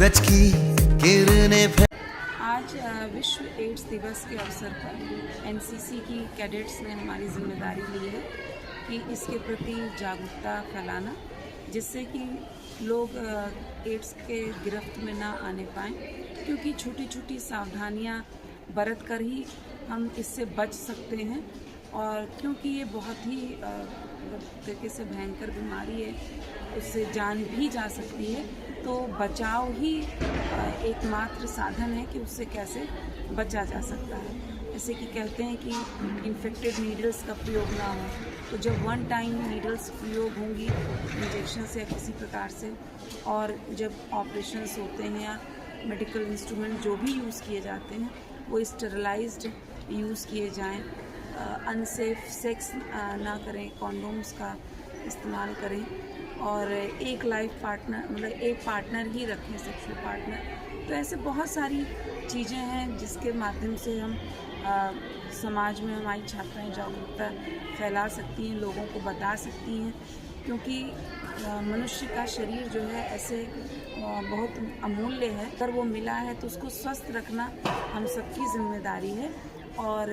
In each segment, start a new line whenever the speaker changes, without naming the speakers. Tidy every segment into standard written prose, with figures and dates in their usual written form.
सूरज की किरणें।
आज विश्व एड्स दिवस के अवसर पर एनसीसी की कैडेट्स ने हमारी जिम्मेदारी ली है कि इसके प्रति जागरूकता फैलाना, जिससे कि लोग एड्स के गिरफ्त में ना आने पाएँ, क्योंकि छोटी छोटी सावधानियां बरत कर ही हम इससे बच सकते हैं। और क्योंकि ये बहुत ही तरीके से भयंकर बीमारी है, उससे जान भी जा सकती है, तो बचाव ही एकमात्र साधन है कि उससे कैसे बचा जा सकता है। जैसे कि कहते हैं कि इन्फेक्टेड नीडल्स का प्रयोग ना हो, तो जब वन टाइम नीडल्स प्रयोग होंगी इंजेक्शन से या किसी प्रकार से, और जब ऑपरेशंस होते हैं या मेडिकल इंस्ट्रूमेंट जो भी यूज़ किए जाते हैं वो स्टेरिलाइज्ड यूज़ किए जाएं, अनसेफ सेक्स ना करें, कॉन्डोम्स का इस्तेमाल करें, और एक लाइफ पार्टनर मतलब एक पार्टनर ही रखें, सेक्सुअल पार्टनर। तो ऐसे बहुत सारी चीज़ें हैं जिसके माध्यम से हम समाज में हमारी छात्राएं जागरूकता फैला सकती हैं, लोगों को बता सकती हैं, क्योंकि मनुष्य का शरीर जो है ऐसे बहुत अमूल्य है। अगर वो मिला है तो उसको स्वस्थ रखना हम सबकी जिम्मेदारी है, और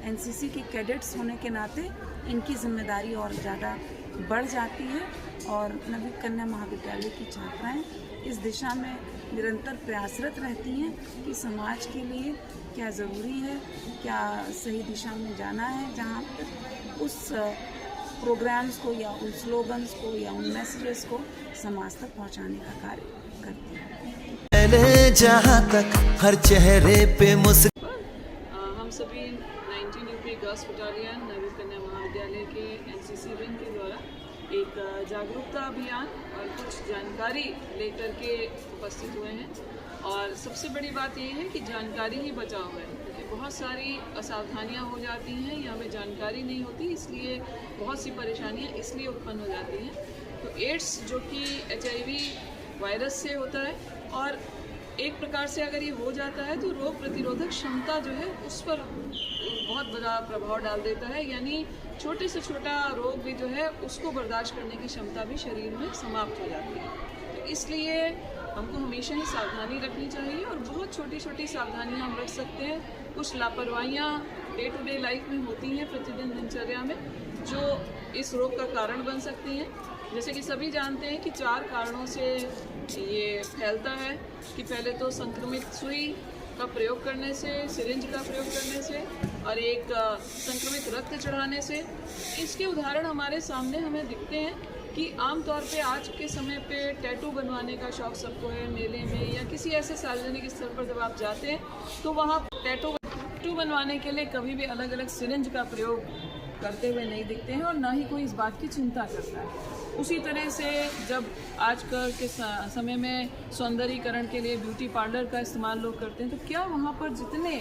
एनसीसी के कैडेट्स होने के नाते इनकी जिम्मेदारी और ज़्यादा बढ़ जाती है। और नवी कन्या महाविद्यालय की छात्राएं इस दिशा में निरंतर प्रयासरत रहती हैं कि समाज के लिए क्या ज़रूरी है, क्या सही दिशा में जाना है, जहाँ पर उस प्रोग्राम्स को या उन स्लोगन्स को या उन मैसेजेस को समाज तक पहुँचाने का कार्य करती है।
जहाँ तक हर चेहरे पे
हम सभी 19 यूपी गर्ल्स बटालियन नवी कन्या महाविद्यालय के एनसीसी विंग के द्वारा एक जागरूकता अभियान और कुछ जानकारी लेकर के उपस्थित हुए हैं। और सबसे बड़ी बात यह है कि जानकारी ही बचाव है, क्योंकि बहुत सारी असावधानियां हो जाती हैं या हमें जानकारी नहीं होती, इसलिए बहुत सी परेशानियां इसलिए उत्पन्न हो जाती हैं। तो एड्स जो कि HIV वायरस से होता है, और एक प्रकार से अगर ये हो जाता है तो रोग प्रतिरोधक क्षमता जो है उस पर बहुत बड़ा प्रभाव डाल देता है, यानी छोटे से छोटा रोग भी जो है उसको बर्दाश्त करने की क्षमता भी शरीर में समाप्त हो जाती है। तो इसलिए हमको हमेशा ही सावधानी रखनी चाहिए, और बहुत छोटी छोटी सावधानियां हम रख सकते हैं। कुछ लापरवाहियां डे टू डे लाइफ में होती हैं, प्रतिदिन दिनचर्या में, जो इस रोग का कारण बन सकती हैं। जैसे कि सभी जानते हैं कि 4 कारणों से ये फैलता है, कि पहले तो संक्रमित सुई का प्रयोग करने से, सिरिंज का प्रयोग करने से, और एक संक्रमित रक्त चढ़ाने से। इसके उदाहरण हमारे सामने हमें दिखते हैं कि आमतौर पे आज के समय पे टैटू बनवाने का शौक़ सबको है। मेले में या किसी ऐसे सार्वजनिक स्थल पर जब आप जाते हैं तो वहाँ टैटू बनवाने के लिए कभी भी अलग अलग सिरिंज का प्रयोग करते हुए नहीं दिखते हैं, और ना ही कोई इस बात की चिंता करता है। उसी तरह से जब आजकल के समय में सौंदर्यीकरण के लिए ब्यूटी पार्लर का इस्तेमाल लोग करते हैं, तो क्या वहाँ पर जितने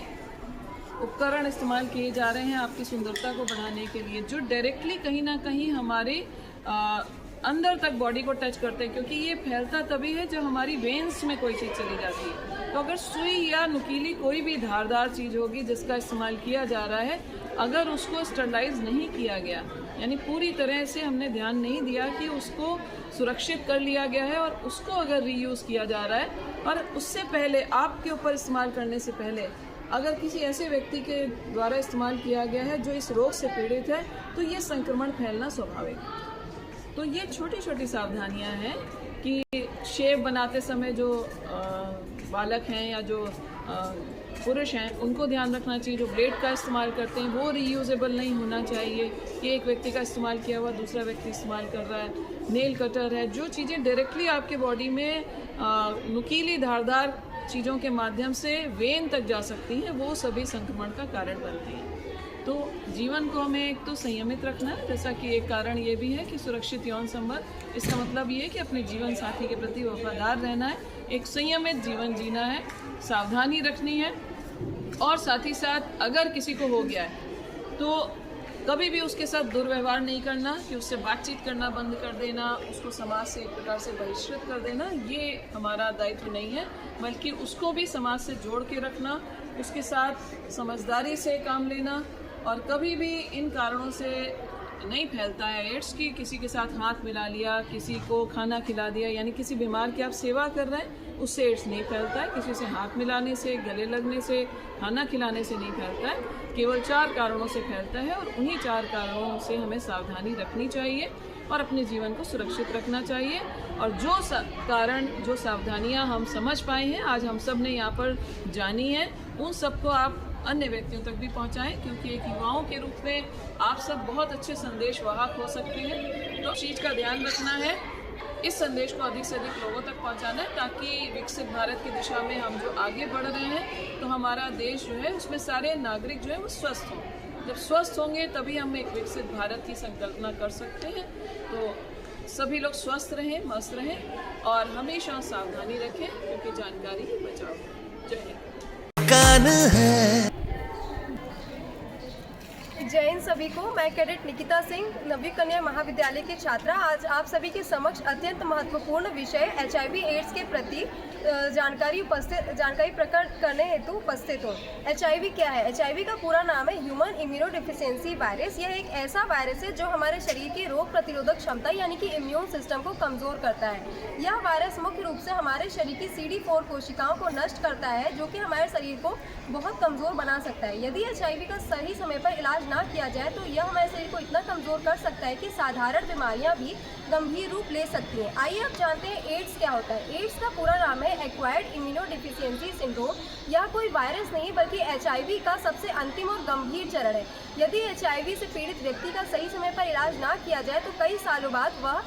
उपकरण इस्तेमाल किए जा रहे हैं आपकी सुंदरता को बढ़ाने के लिए, जो डायरेक्टली कहीं ना कहीं हमारे अंदर तक बॉडी को टच करते हैं, क्योंकि ये फैलता तभी है जब हमारी वेन्स में कोई चीज़ चली जाती है। तो अगर सुई या नुकीली कोई भी धारदार चीज़ होगी जिसका इस्तेमाल किया जा रहा है, अगर उसको स्टरलाइज नहीं किया गया, यानी पूरी तरह से हमने ध्यान नहीं दिया कि उसको सुरक्षित कर लिया गया है, और उसको अगर रीयूज़ किया जा रहा है, और उससे पहले आपके ऊपर इस्तेमाल करने से पहले अगर किसी ऐसे व्यक्ति के द्वारा इस्तेमाल किया गया है जो इस रोग से पीड़ित है, तो ये संक्रमण फैलना स्वाभाविक है। तो ये छोटी छोटी सावधानियां हैं कि शेव बनाते समय जो बालक हैं या जो पुरुष हैं उनको ध्यान रखना चाहिए। जो ब्लेड का इस्तेमाल करते हैं वो रीयूजेबल नहीं होना चाहिए कि एक व्यक्ति का इस्तेमाल किया हुआ दूसरा व्यक्ति इस्तेमाल कर रहा है। नेल कटर है, जो चीज़ें डायरेक्टली आपके बॉडी में नुकीली धारदार चीज़ों के माध्यम से वेन तक जा सकती हैं, वो सभी संक्रमण का कारण बनती हैं। तो जीवन को हमें एक तो संयमित रखना है, जैसा कि एक कारण ये भी है कि सुरक्षित यौन संबंध, इसका मतलब ये है कि अपने जीवन साथी के प्रति वफादार रहना है, एक संयमित जीवन जीना है, सावधानी रखनी है, और साथ ही साथ अगर किसी को हो गया है तो कभी भी उसके साथ दुर्व्यवहार नहीं करना, कि उससे बातचीत करना बंद कर देना, उसको समाज से एक प्रकार से बहिष्कृत कर देना, ये हमारा दायित्व नहीं है, बल्कि उसको भी समाज से जोड़ के रखना, उसके साथ समझदारी से काम लेना, और कभी भी इन कारणों से नहीं फैलता है एड्स की किसी के साथ हाथ मिला लिया, किसी को खाना खिला दिया, यानी किसी बीमार की आप सेवा कर रहे हैं उससे एड्स नहीं फैलता है। किसी से हाथ मिलाने से, गले लगने से, खाना खिलाने से नहीं फैलता है। केवल 4 कारणों से फैलता है और उन्हीं 4 कारणों से हमें सावधानी रखनी चाहिए और अपने जीवन को सुरक्षित रखना चाहिए। और जो जो सावधानियां हम समझ पाए हैं, आज हम सब ने यहाँ पर जानी है, उन सबको आप अन्य व्यक्तियों तक भी पहुँचाएं, क्योंकि एक युवाओं के रूप में आप सब बहुत अच्छे संदेश वाहक हो सकते हैं। तो इस चीज़ का ध्यान रखना है, इस संदेश को अधिक से अधिक लोगों तक पहुंचाना है, ताकि विकसित भारत की दिशा में हम जो आगे बढ़ रहे हैं, तो हमारा देश जो है उसमें सारे नागरिक जो है वो स्वस्थ हों। जब स्वस्थ होंगे तभी हम एक विकसित भारत की संकल्पना कर सकते हैं। तो सभी लोग स्वस्थ रहें, मस्त रहें और हमेशा सावधानी रखें, क्योंकि जानकारी ही बचाओ। जय हिंद।
कान है
जय हिंद सभी को। मैं कैडेट निकिता सिंह, नवी कन्या महाविद्यालय की छात्रा, आज आप सभी के समक्ष अत्यंत महत्वपूर्ण विषय HIV एड्स के प्रति जानकारी प्रकट करने हेतु उपस्थित हूँ। HIV क्या है? HIV का पूरा नाम है ह्यूमन इम्यूनोडेफिशिएंसी वायरस। यह एक ऐसा वायरस है जो हमारे शरीर की रोग प्रतिरोधक क्षमता यानी कि इम्यून सिस्टम को कमज़ोर करता है। यह वायरस मुख्य रूप से हमारे शरीर की CD4 कोशिकाओं को नष्ट करता है, जो कि हमारे शरीर को बहुत कमज़ोर बना सकता है। यदि HIV का सही समय पर इलाज ना किया जाए तो यह हमारे शरीर को इतना कमज़ोर कर सकता है कि साधारण बीमारियां भी गंभीर रूप ले सकती हैं। आइए अब जानते हैं एड्स क्या होता है। एड्स का पूरा नाम है एक्वायर्ड इम्यूनोडेफिशिएंसी सिंड्रोम। यह कोई वायरस नहीं बल्कि HIV का सबसे अंतिम और गंभीर चरण है। यदि HIV से पीड़ित व्यक्ति का सही समय पर इलाज ना किया जाए तो कई सालों बाद वह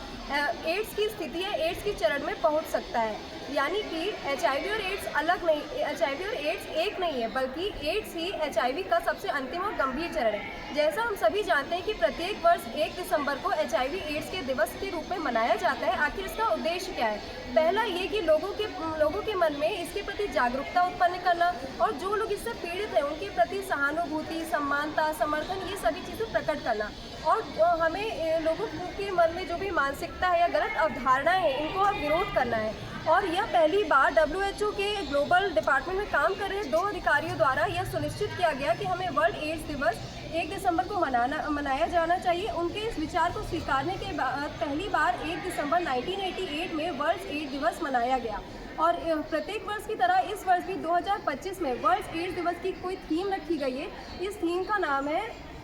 एड्स की स्थिति या एड्स के चरण में पहुंच सकता है। यानी कि HIV और एड्स अलग नहीं, HIV और एड्स एक नहीं है, बल्कि एड्स ही HIV का सबसे अंतिम और गंभीर चरण है। जैसा हम सभी जानते हैं कि प्रत्येक वर्ष 1 दिसंबर को HIV एड्स के दिवस के रूप में मनाया जाता है। आखिर इसका उद्देश्य क्या है? पहला ये कि लोगों के मन में इसके प्रति जागरूकता उत्पन्न करना और जो लोग इससे पीड़ित हैं उनके प्रति सहानुभूति, समानता, समर्थन, ये सभी चीज़ें प्रकट करना। और हमें लोगों के मन में जो भी मानसिकता है या गलत अवधारणाएं हैं, इनको अब विरोध करना है। और यह पहली बार WHO के ग्लोबल डिपार्टमेंट में काम कर रहे 2 अधिकारियों द्वारा यह सुनिश्चित किया गया कि हमें वर्ल्ड एड्स दिवस 1 दिसंबर को मनाया जाना चाहिए। उनके इस विचार को स्वीकारने के बाद पहली बार 1 दिसंबर 1988 में वर्ल्ड एड्स दिवस मनाया गया। और प्रत्येक वर्ष की तरह इस वर्ष भी 2025 में वर्ल्ड एड्स दिवस की कोई थीम रखी गई है। इस थीम का नाम है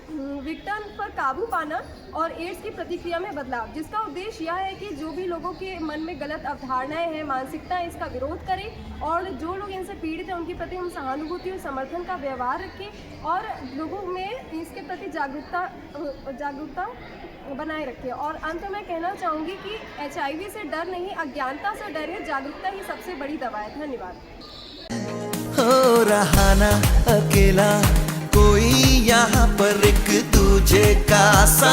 विघटन पर काबू पाना और एड्स की प्रतिक्रिया में बदलाव, जिसका उद्देश्य यह है कि जो भी लोगों के मन में गलत अवधारणाएं हैं, मानसिकता है, इसका विरोध करें और जो लोग इनसे पीड़ित हैं उनके प्रति हम सहानुभूति और समर्थन का व्यवहार रखें और लोगों में इसके प्रति जागरूकता बनाए रखें। और अंत में कहना चाहूँगी कि HIV से डर नहीं, अज्ञानता से डर है। जागरूकता ही सबसे बड़ी दवा है। धन्यवाद।
हो रहा ना अकेला कोई यहाँ पर एक दूजे का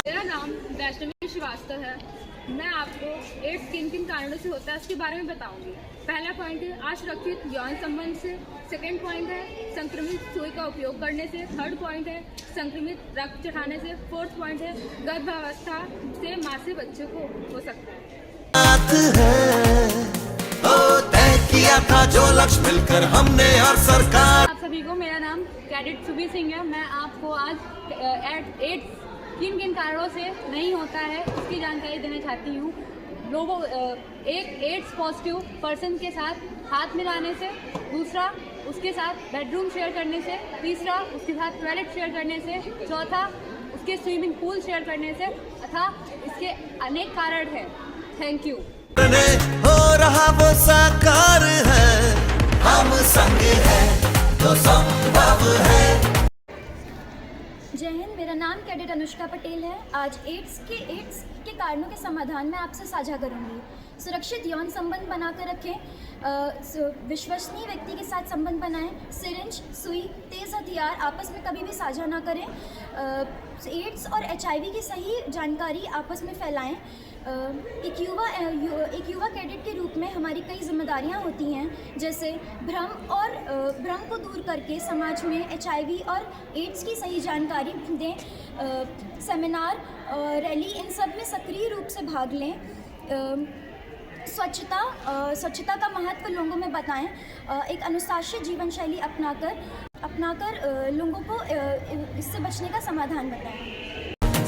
मेरा नाम वैष्णवी श्रीवास्तव है। मैं आपको एड्स किन कारणों से होता है उसके बारे में बताऊंगी। पहला पॉइंट है असुरक्षित यौन संबंध से। सेकंड पॉइंट है संक्रमित सुई का उपयोग करने से। थर्ड पॉइंट है संक्रमित रक्त चढ़ाने से। फोर्थ पॉइंट है गर्भावस्था से माँ से बच्चे को हो सकता है।
तय किया था जो लक्ष्य मिलकर हमने और सरकार।
आप सभी को मेरा नाम कैडेट सुबी सिंह है। मैं आपको आज एड्स किन कारणों से नहीं होता है उसकी जानकारी देना चाहती हूँ। लोगों एक एड्स पॉजिटिव पर्सन के साथ हाथ मिलाने से, दूसरा उसके साथ बेडरूम शेयर करने से, तीसरा उसके साथ टॉयलेट शेयर करने से, चौथा उसके स्विमिंग पूल शेयर करने से, तथा इसके अनेक कारण हैं। Thank you.
हो रहा वो साकार है, हम संग है तो संभव है।
जय हिंद। मेरा नाम कैडेट अनुष्का पटेल है। आज एड्स के कारणों के समाधान में आपसे साझा करूंगी। सुरक्षित यौन संबंध बनाकर रखें, विश्वसनीय व्यक्ति के साथ संबंध बनाएं, सिरिंज, सुई, तेज़ हथियार आपस में कभी भी साझा ना करें। एड्स और HIV की सही जानकारी आपस में फैलाएं। एक युवा कैडेट के रूप में हमारी कई जिम्मेदारियां होती हैं, जैसे भ्रम को दूर करके समाज में HIV और एड्स की सही जानकारी दें। सेमिनार, रैली, इन सब में सक्रिय रूप से भाग लें। स्वच्छता का महत्व लोगों में बताएं। एक अनुशासित जीवन शैली अपनाकर लोगों को इससे बचने का समाधान बताएं।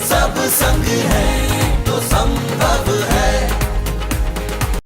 सब संग है।